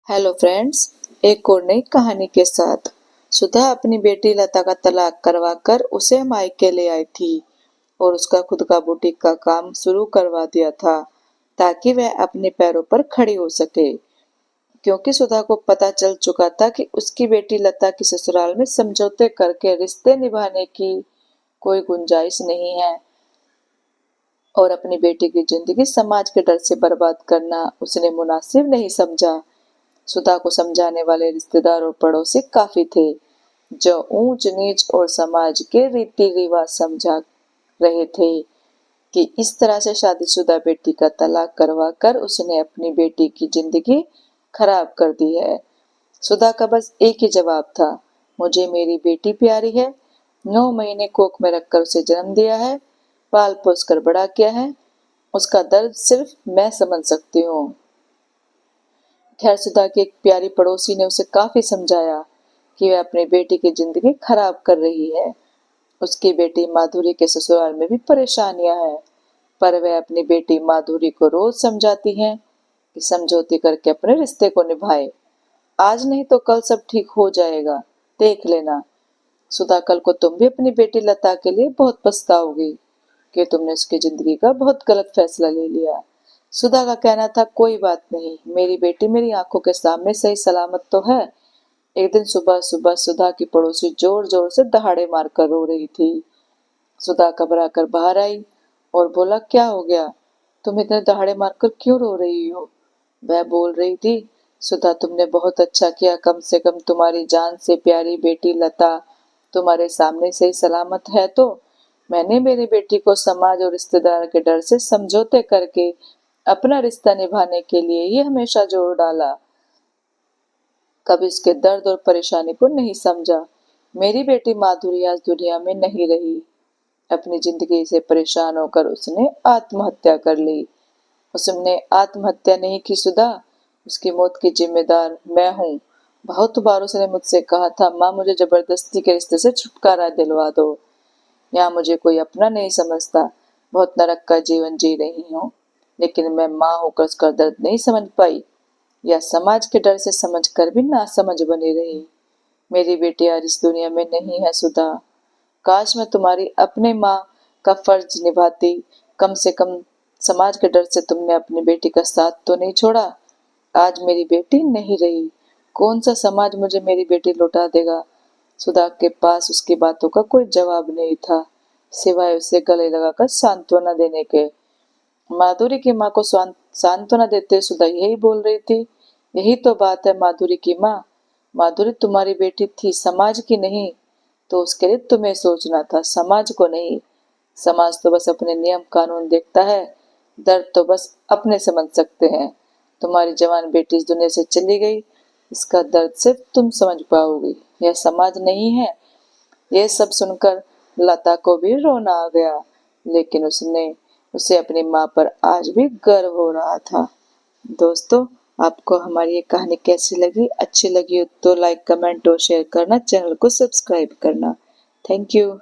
Hello friends, एक और नई कहानी के साथ। सुधा अपनी बेटी लता का तलाक करवाकर उसे मायके ले आई थी और उसका खुद का बुटीक का काम शुरू करवा दिया था ताकि वह अपने पैरों पर खड़ी हो सके। क्योंकि सुधा को पता चल चुका था कि उसकी बेटी लता की ससुराल में समझौते करके रिश्ते निभाने की कोई गुंजाइश नहीं है और अपनी बेटी की जिंदगी समाज के डर से बर्बाद करना उसने मुनासिब नहीं समझा। सुधा को समझाने वाले रिश्तेदार और पड़ोसी काफी थे, जो ऊंच नीच और समाज के रीति रिवाज समझा रहे थे कि इस तरह से शादीशुदा बेटी का तलाक करवा कर उसने अपनी बेटी की जिंदगी खराब कर दी है। सुधा का बस एक ही जवाब था, मुझे मेरी बेटी प्यारी है। 9 महीने कोख में रखकर उसे जन्म दिया है, पाल पोस कर बड़ा किया है। उसका दर्द सिर्फ मैं समझ सकती हूँ। खैर, सुधा की एक प्यारी पड़ोसी ने उसे काफी समझाया कि वह अपनी बेटी की जिंदगी खराब कर रही है। उसकी बेटी माधुरी के ससुराल में भी परेशानियां हैं, पर वह अपनी बेटी माधुरी को रोज समझाती हैं कि समझौते करके अपने रिश्ते को निभाए। आज नहीं तो कल सब ठीक हो जाएगा, देख लेना। सुधा, कल को तुम भी अपनी बेटी लता के लिए बहुत पछताओगी कि तुमने उसकी जिंदगी का बहुत गलत फैसला ले लिया। सुधा का कहना था, कोई बात नहीं, मेरी बेटी मेरी आंखों के सामने सही सलामत तो है। एक दिन सुबह सुबह सुधा की पड़ोसी जोर जोर से दहाड़े मारकर रो रही थी। सुधा घबरा कर बाहर आई और बोला, क्या हो गया? तुम इतने दहाड़े मारकर क्यों रो रही हो? वह बोल रही थी, सुधा, तुमने बहुत अच्छा किया, कम से कम तुम्हारी जान से प्यारी बेटी लता तुम्हारे सामने सही सलामत है। तो मैंने मेरी बेटी को समाज और रिश्तेदार के डर से समझौते करके अपना रिश्ता निभाने के लिए ही हमेशा जोर डाला, कभी उसके दर्द और परेशानी को नहीं समझा। मेरी बेटी माधुरी आज दुनिया में नहीं रही। अपनी जिंदगी से परेशान होकर उसने आत्महत्या कर ली। उसने आत्महत्या नहीं की सुधा, उसकी मौत की जिम्मेदार मैं हूँ। बहुत बार उसने मुझसे कहा था, माँ मुझे जबरदस्ती के रिश्ते से छुटकारा दिलवा दो। यहाँ मुझे कोई अपना नहीं समझता, बहुत नरक का जीवन जी रही हूँ, लेकिन मैं माँ होकर उसका दर्द नहीं समझ पाई, या समाज के डर से समझकर भी नासमझ बनी रही। मेरी बेटी आज इस दुनिया में नहीं है सुधा। काश मैं तुम्हारी अपने माँ का फर्ज निभाती। कम से कम समाज के डर से तुमने अपनी बेटी का साथ तो नहीं छोड़ा। आज मेरी बेटी नहीं रही, कौन सा समाज मुझे मेरी बेटी लौटा देगा? सुधा के पास उसकी बातों का कोई जवाब नहीं था, सिवाय उसे गले लगाकर सांत्वना देने के। माधुरी की माँ को सांत्वना देते सुधा यही बोल रही थी, यही तो बात है माधुरी की माँ। माधुरी तुम्हारी बेटी थी, समाज की नहीं। तो उसके लिए तुम्हें सोचना था, समाज को नहीं। समाज तो बस अपने नियम कानून देखता है, दर्द तो बस अपने समझ सकते हैं। तुम्हारी जवान बेटी इस दुनिया से चली गई, इसका दर्द सिर्फ तुम समझ पाओगी, यह समाज नहीं है। यह सब सुनकर लता को भी रोना आ गया, लेकिन उसे अपनी माँ पर आज भी गर्व हो रहा था। दोस्तों, आपको हमारी ये कहानी कैसी लगी? अच्छी लगी हो तो लाइक, कमेंट और शेयर करना, चैनल को सब्सक्राइब करना। Thank you.